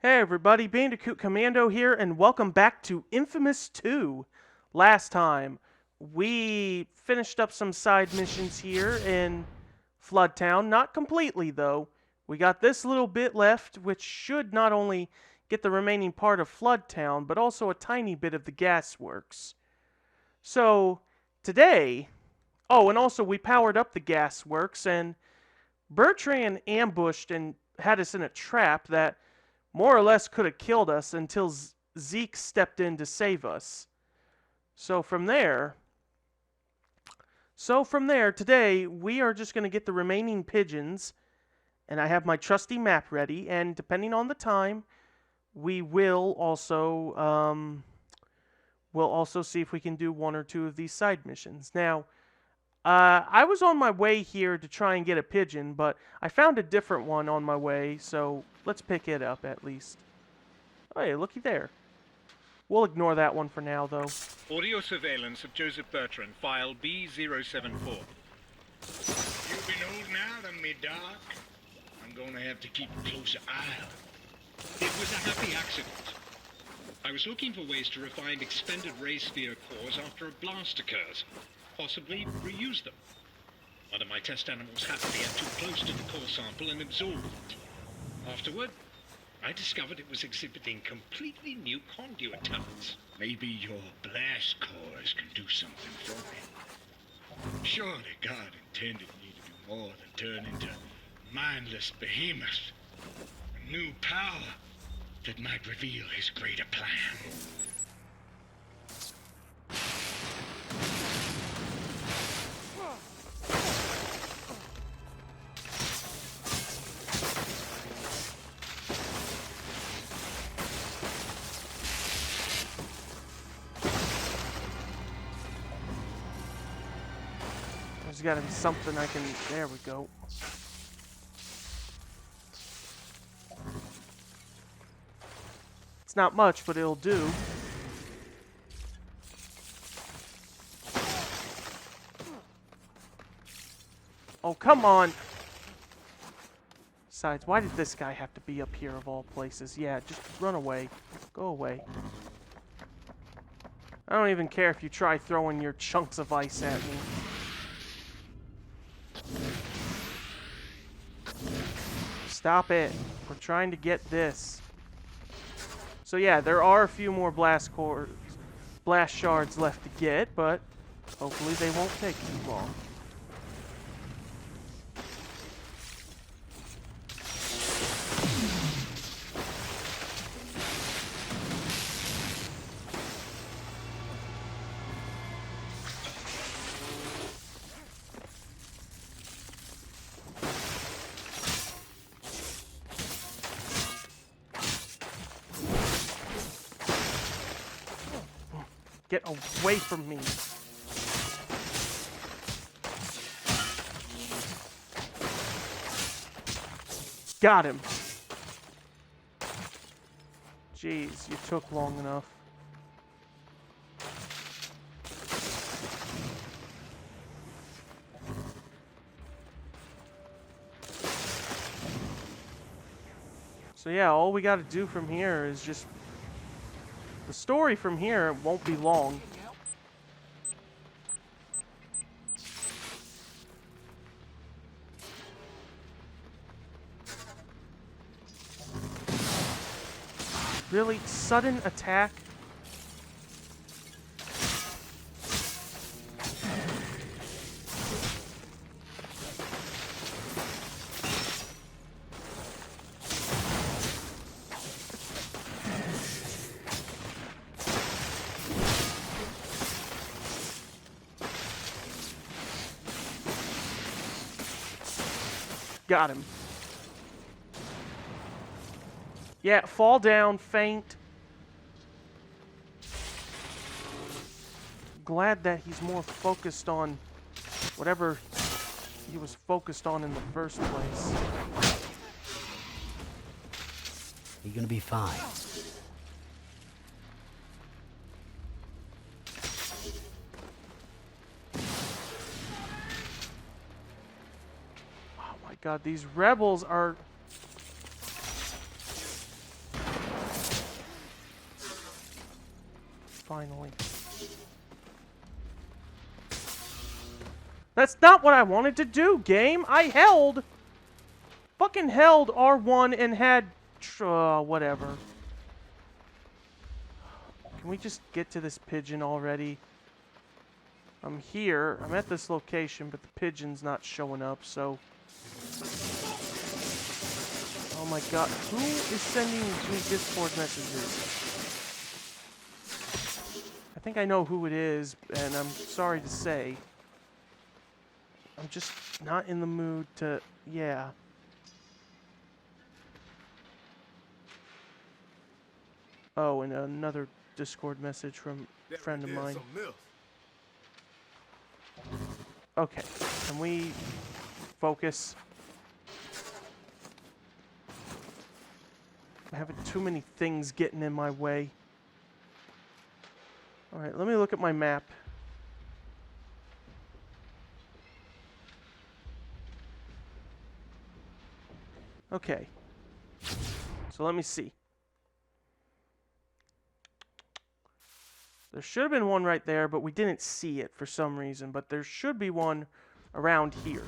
Hey everybody, Bandicoot Commando here, and welcome back to Infamous 2. Last time, we finished up some side missions here in Flood Town. Not completely, though. We got this little bit left, which should not only get the remaining part of Flood Town, but also a tiny bit of the gasworks. So, today... Oh, and also we powered up the gasworks, and Bertrand ambushed and had us in a trap that more or less could have killed us until Zeke stepped in to save us. So from there, today we are just going to get the remaining pigeons, and I have my trusty map ready. And depending on the time, we will also see if we can do one or two of these side missions. Now, I was on my way here to try and get a pigeon, but I found a different one on my way, so let's pick it up at least. Oh, hey, looky there. We'll ignore that one for now, though. Audio surveillance of Joseph Bertrand, file B074. You've been holding out on me, Doc. I'm gonna have to keep a closer eye on it. It was a happy accident. I was looking for ways to refine expended ray sphere cores after a blast occurs. Possibly reuse them. One of my test animals happened to get too close to the core sample and absorbed it. Afterward, I discovered it was exhibiting completely new conduit talents. Maybe your blast cores can do something for me. Surely God intended me to do more than turn into mindless behemoths. A new power that might reveal his greater plan. There's got to be something I can... There we go. It's not much, but it'll do. Oh, come on! Besides, why did this guy have to be up here of all places? Yeah, just run away. Go away. I don't even care if you try throwing your chunks of ice at me. Stop it. We're trying to get this. So yeah, there are a few more blast shards left to get, but hopefully they won't take too long. Get away from me. Got him. Jeez, you took long enough. So yeah, all we gotta do from here is just... The story from here won't be long. Really? Sudden attack? Got him. Yeah, fall down, faint. Glad that he's more focused on whatever he was focused on in the first place. You're gonna be fine. Oh my god, these rebels are... finally. That's not what I wanted to do, game. I fucking held R1 and had, whatever. Can we just get to this pigeon already? I'm here. I'm at this location, but the pigeon's not showing up, so... Oh my god. Who is sending me Discord messages? I think I know who it is, and I'm sorry to say. I'm just not in the mood to... Yeah. Oh, and another Discord message from a friend of mine. Okay, can we focus? I'm having too many things getting in my way. Alright, let me look at my map. Okay. So let me see. There should have been one right there, but we didn't see it for some reason. But there should be one around here.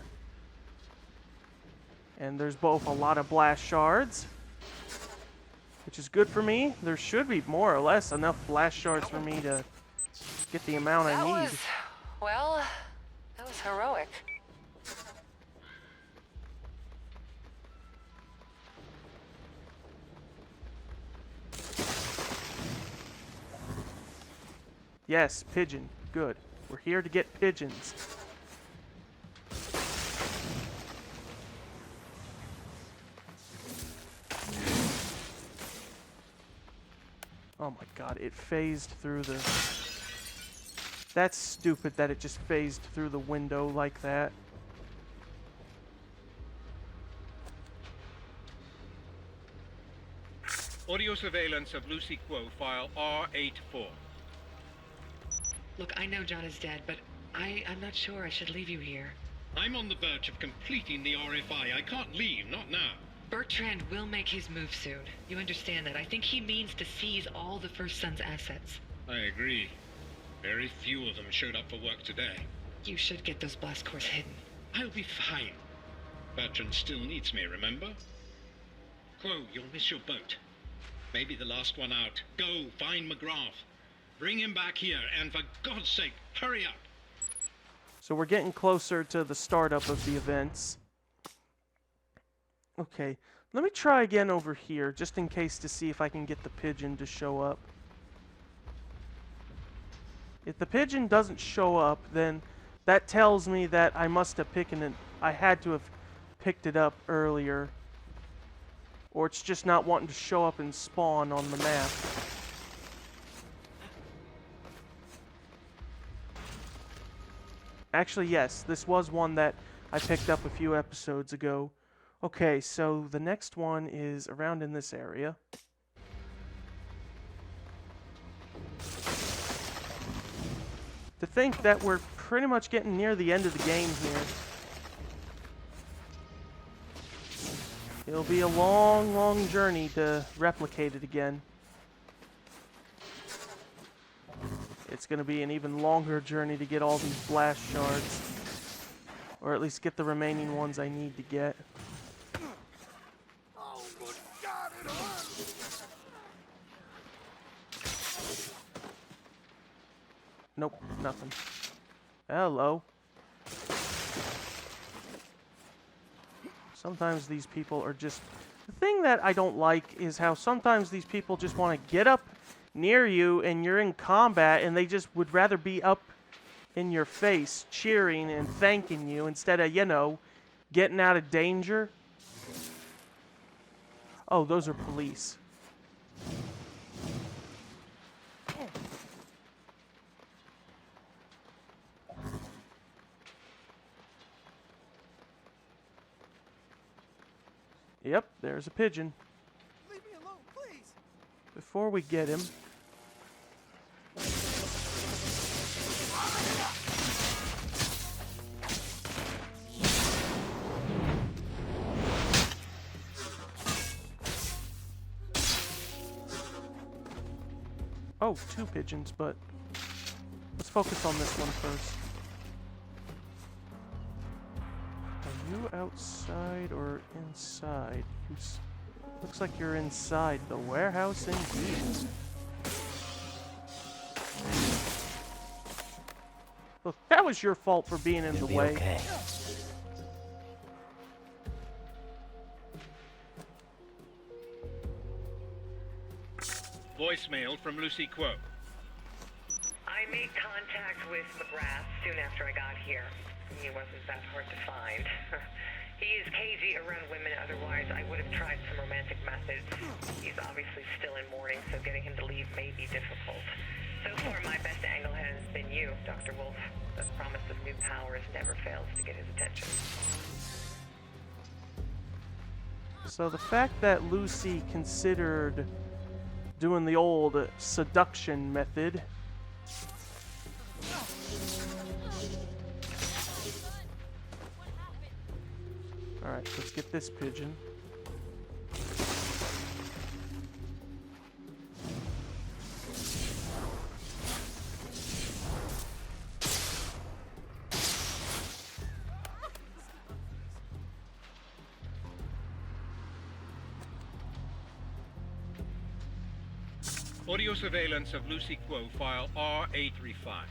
And there's both a lot of blast shards, which is good for me. There should be more or less enough blast shards for me to get the amount I need. Well, that was heroic. Yes, pigeon. Good. We're here to get pigeons. Oh my god, it phased through the... That's stupid that it just phased through the window like that. Audio surveillance of Lucy Quo, file R84. Look, I know John is dead, but I'm not sure I should leave you here. I'm on the verge of completing the RFI. I can't leave, not now. Bertrand will make his move soon. You understand that? I think he means to seize all the First Son's assets. I agree. Very few of them showed up for work today. You should get those blast cores hidden. I'll be fine. Bertrand still needs me, remember? Quo, you'll miss your boat. Maybe the last one out. Go, find McGrath. Bring him back here, and for God's sake, hurry up! So we're getting closer to the startup of the events. Okay, let me try again over here, just in case to see if I can get the pigeon to show up. If the pigeon doesn't show up, then that tells me that I must have picked it. I had to have picked it up earlier. Or it's just not wanting to show up and spawn on the map. Actually, yes, this was one that I picked up a few episodes ago. Okay, so the next one is around in this area. To think that we're pretty much getting near the end of the game here. It'll be a long, long journey to replicate it again. It's going to be an even longer journey to get all these blast shards. Or at least get the remaining ones I need to get. Oh, good God, it hurts! Nope, nothing. Hello. Sometimes these people are just... The thing that I don't like is how sometimes these people just want to get up near you and you're in combat and they just would rather be up in your face cheering and thanking you instead of, you know, getting out of danger. Oh, those are police. Yep, there's a pigeon. Leave me alone, please! Before we get him... Oh, 2 pigeons, but let's focus on this one first. Are you outside or inside? Looks like you're inside the warehouse indeed. Look, that was your fault for being in You'll the be way. okay. Voicemail from Lucy Quo. I made contact with McGrath soon after I got here. He wasn't that hard to find. He is cagey around women, otherwise I would have tried some romantic methods. He's obviously still in mourning, so getting him to leave may be difficult. So far, my best angle has been you, Dr. Wolf. The promise of new powers never fails to get his attention. So the fact that Lucy considered doing the old seduction method. Alright, let's get this pigeon. Audio surveillance of Lucy Quo, file R835.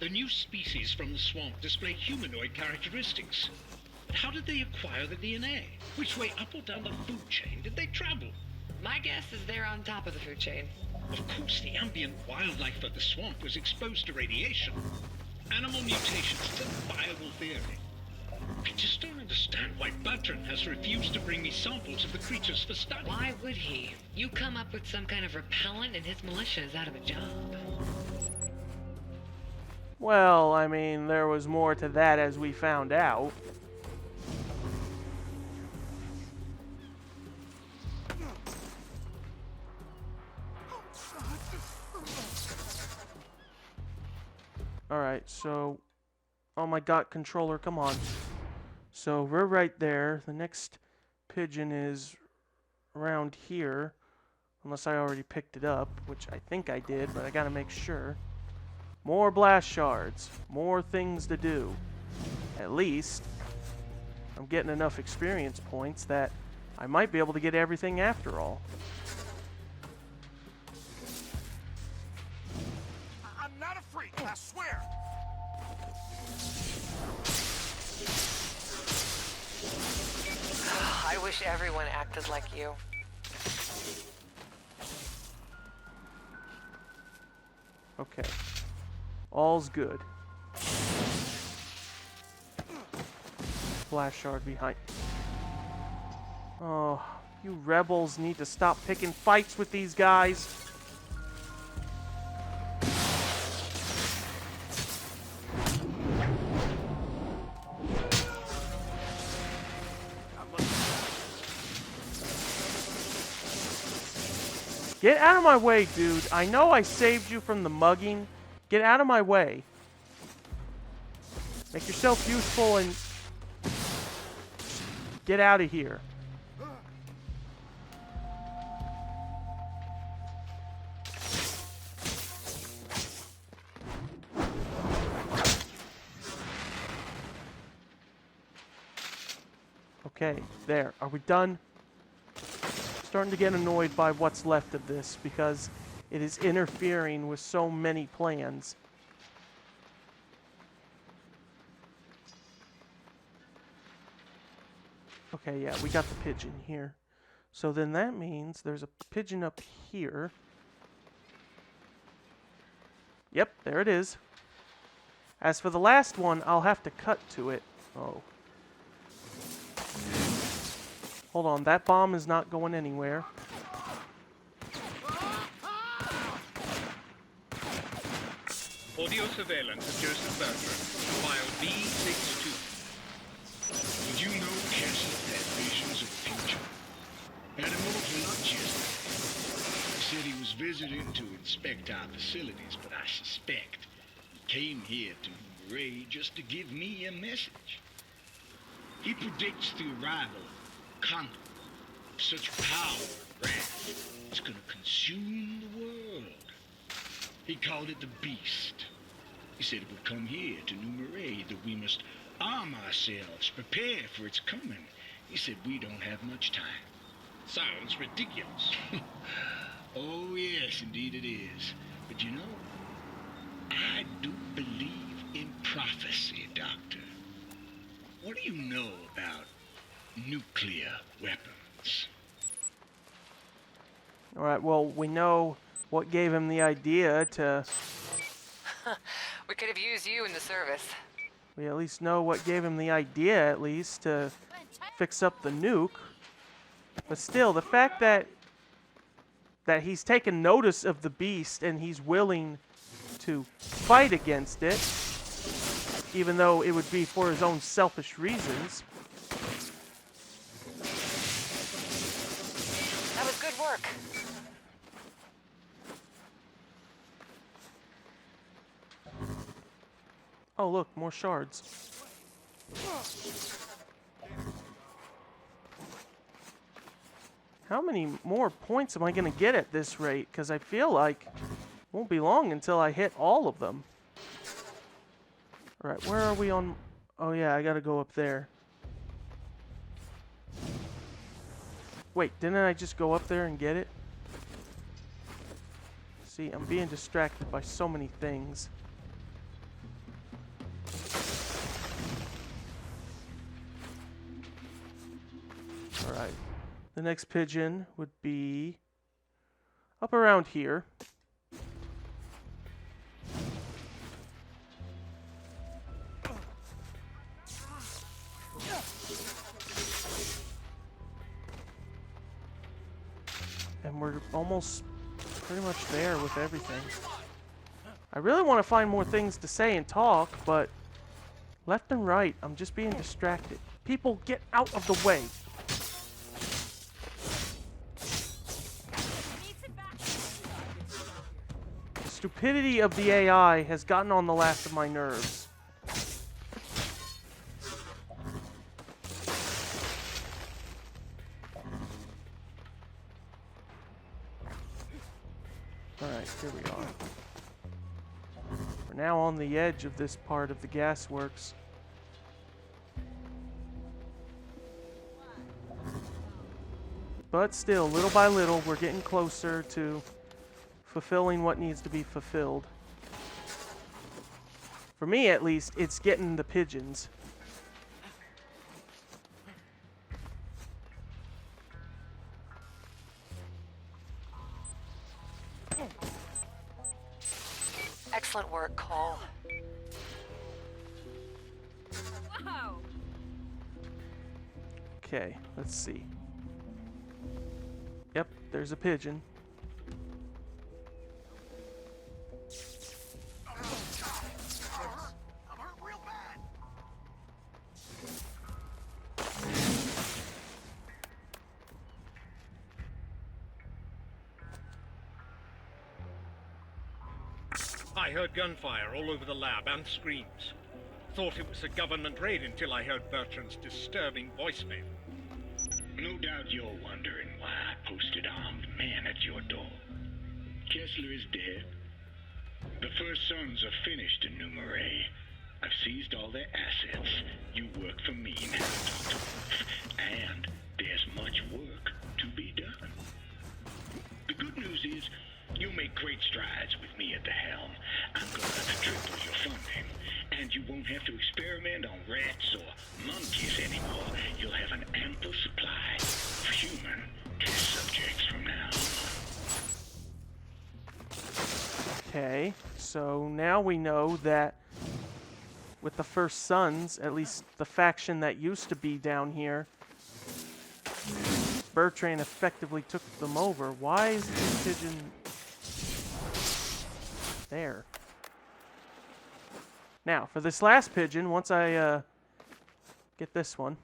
The new species from the swamp display humanoid characteristics. But how did they acquire the DNA? Which way, up or down the food chain, did they travel? My guess is they're on top of the food chain. Of course, the ambient wildlife of the swamp was exposed to radiation. Animal mutations, it's a viable theory. I just don't understand why Bertrand has refused to bring me samples of the creatures for study. Why would he? You come up with some kind of repellent and his militia is out of a job. Well, I mean, there was more to that as we found out. Alright, so... Oh my god, controller, come on. So we're right there. The next pigeon is around here. Unless I already picked it up, which I think I did, but I gotta make sure. More blast shards. More things to do. At least, I'm getting enough experience points that I might be able to get everything after all. I'm not a freak, I swear. I wish everyone acted like you. Okay. All's good. Blast shard behind. Oh, you rebels need to stop picking fights with these guys. Get out of my way, dude. I know I saved you from the mugging. Get out of my way. Make yourself useful and get out of here. Okay, there. Are we done? Starting to get annoyed by what's left of this because it is interfering with so many plans. Okay, yeah, we got the pigeon here. So then that means there's a pigeon up here. Yep, there it is. As for the last one, I'll have to cut to it. Oh. Hold on, that bomb is not going anywhere. Audio surveillance of Joseph Bertrand, file B62. Did you know Castle had visions of the future? Had him over for lunch yesterday. He said he was visiting to inspect our facilities, but I suspect he came here to Ray just to give me a message. He predicts the arrival of Condor, such power and wrath, it's gonna consume the world. He called it the Beast. He said it would come here to New Marais, that we must arm ourselves, prepare for its coming. He said we don't have much time. Sounds ridiculous. Oh, yes, indeed it is. But you know, I do believe in prophecy, Doctor. What do you know about nuclear weapons? All right, well, we know what gave him the idea to... We could have used you in the service. We at least know what gave him the idea, at least, to fix up the nuke. But still, the fact that he's taken notice of the Beast and he's willing to fight against it, even though it would be for his own selfish reasons. That was good work. Oh, look, more shards. How many more points am I going to get at this rate? Because I feel like it won't be long until I hit all of them. Alright, where are we on... Oh yeah, I got to go up there. Wait, didn't I just go up there and get it? See, I'm being distracted by so many things. Alright. The next pigeon would be up around here. And we're almost pretty much there with everything. I really want to find more things to say and talk, but left and right, I'm just being distracted. People, get out of the way. The stupidity of the AI has gotten on the last of my nerves. Alright, here we are. We're now on the edge of this part of the gasworks. But still, little by little, we're getting closer to fulfilling what needs to be fulfilled. For me, at least, it's getting the pigeons. Excellent work, Cole. Wow. Okay, let's see. Yep, there's a pigeon. I'm hurt real bad. I heard gunfire all over the lab and screams. Thought it was a government raid until I heard Bertrand's disturbing voicemail. No doubt you're wondering why I posted armed men at your door. Kessler is dead. The First Sons are finished in New Marais. I've seized all their assets. You work for me now, Dr. Wolf. And there's much work to be done. The good news is, you'll make great strides with me at the helm. I'm gonna triple your funding. And you won't have to experiment on rats or monkeys anymore. You'll have an ample supply of human test subjects from now on. Okay, so now we know that with the First Sons, at least the faction that used to be down here, Bertrand effectively took them over. Why is this pigeon there? Now, for this last pigeon, once I get this one.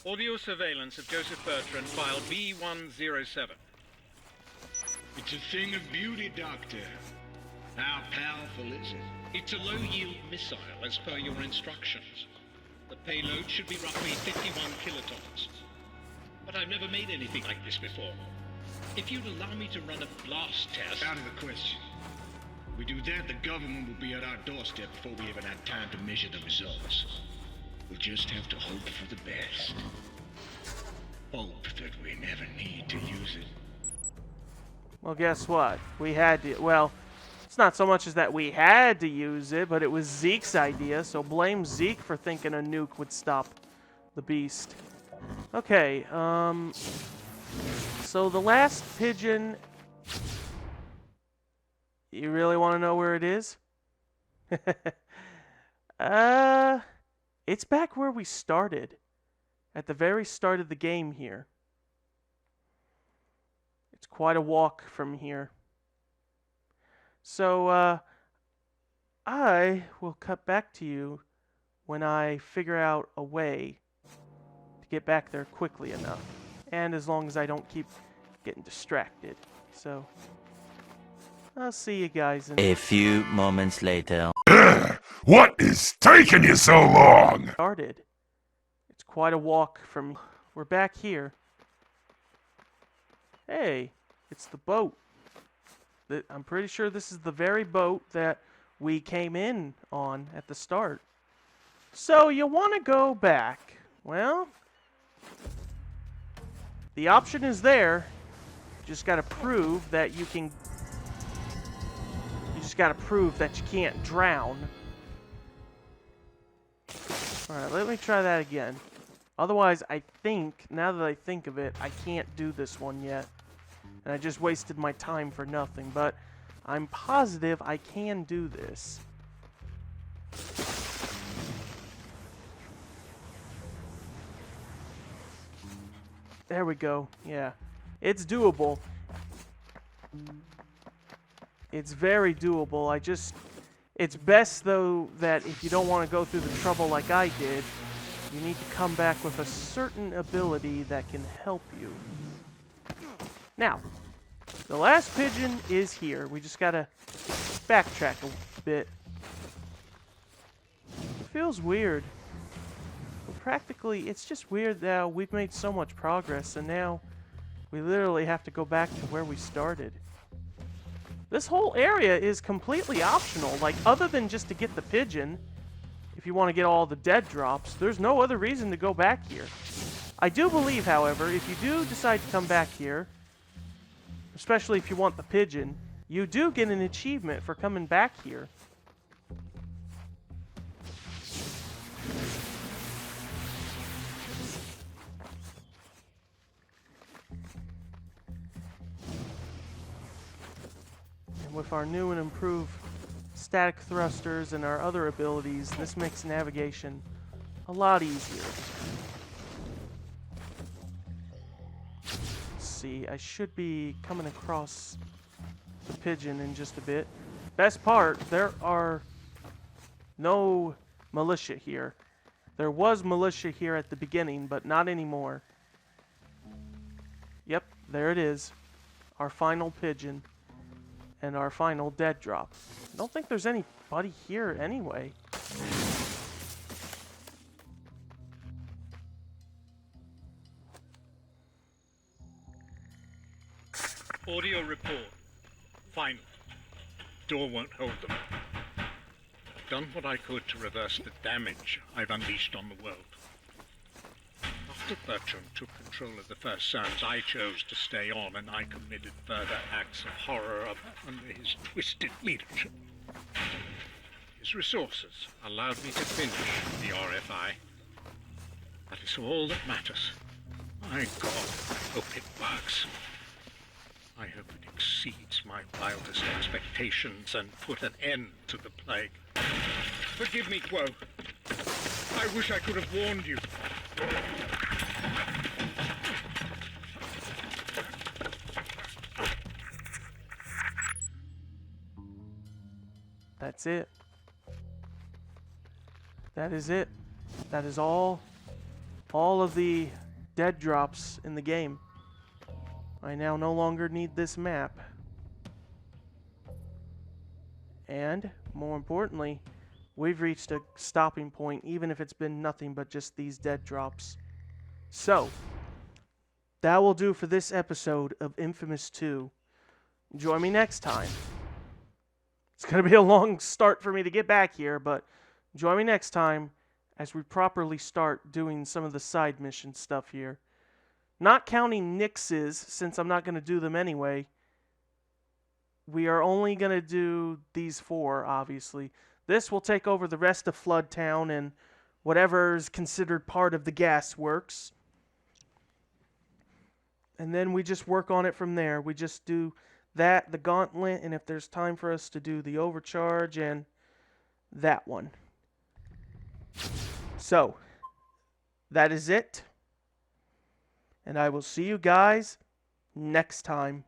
Audio surveillance of Joseph Bertrand, file B107. It's a thing of beauty, Doctor. How powerful is it? It's a low-yield missile, as per your instructions. The payload should be roughly 51 kilotons. But I've never made anything like this before. If you'd allow me to run a blast test... Out of the question. If we do that, the government will be at our doorstep before we even have time to measure the results. We'll just have to hope for the best. Hope that we never need to use it. Well, guess what? We had to... Well, it's not so much as that we had to use it, but it was Zeke's idea, so blame Zeke for thinking a nuke would stop the beast. Okay, so the last pigeon... You really want to know where it is? It's back where we started. At the very start of the game here. It's quite a walk from here. So, I will cut back to you when I figure out a way to get back there quickly enough. And as long as I don't keep getting distracted. So, I'll see you guys in A few moments later. What is taking you so long? started. It's quite a walk from... We're back here. Hey, it's the boat. I'm pretty sure this is the very boat that we came in on at the start. So you want to go back. Well, the option is there. You just got to prove that you can... You just got to prove that you can't drown. Alright, let me try that again. Otherwise, I think, now that I think of it, I can't do this one yet. And I just wasted my time for nothing, but I'm positive I can do this. There we go, yeah. It's doable. It's very doable. It's best, though, that if you don't want to go through the trouble like I did, you need to come back with a certain ability that can help you. Now, the last pigeon is here. We just gotta backtrack a bit. It feels weird. But practically, it's just weird that we've made so much progress, and now we literally have to go back to where we started. This whole area is completely optional. Like, other than just to get the pigeon, if you want to get all the dead drops, there's no other reason to go back here. I do believe, however, if you do decide to come back here, especially if you want the pigeon, you do get an achievement for coming back here. And with our new and improved static thrusters and our other abilities, this makes navigation a lot easier. Let's see, I should be coming across the pigeon in just a bit. Best part, there are no militia here. There was militia here at the beginning, but not anymore. Yep, there it is. Our final pigeon. And our final dead drop. I don't think there's anybody here anyway. Audio report. Final. Door won't hold them. I've done what I could to reverse the damage I've unleashed on the world. After Bertram took control of the First Sons, I chose to stay on, and I committed further acts of horror under his twisted leadership. His resources allowed me to finish the RFI. That is all that matters. My God, I hope it works. I hope it exceeds my wildest expectations and put an end to the plague. Forgive me, Quo. I wish I could have warned you. That's it. That is it. That is all of the dead drops in the game. I now no longer need this map. And, more importantly, we've reached a stopping point, even if it's been nothing but just these dead drops. So, that will do for this episode of Infamous 2. Join me next time. It's going to be a long start for me to get back here, but join me next time as we properly start doing some of the side mission stuff here. Not counting Nix's, since I'm not going to do them anyway. We are only going to do these 4, obviously. This will take over the rest of Flood Town and whatever is considered part of the gas works. And then we just work on it from there. We just do that, the gauntlet, and if there's time for us to do the overcharge and that one. So, that is it. And I will see you guys next time.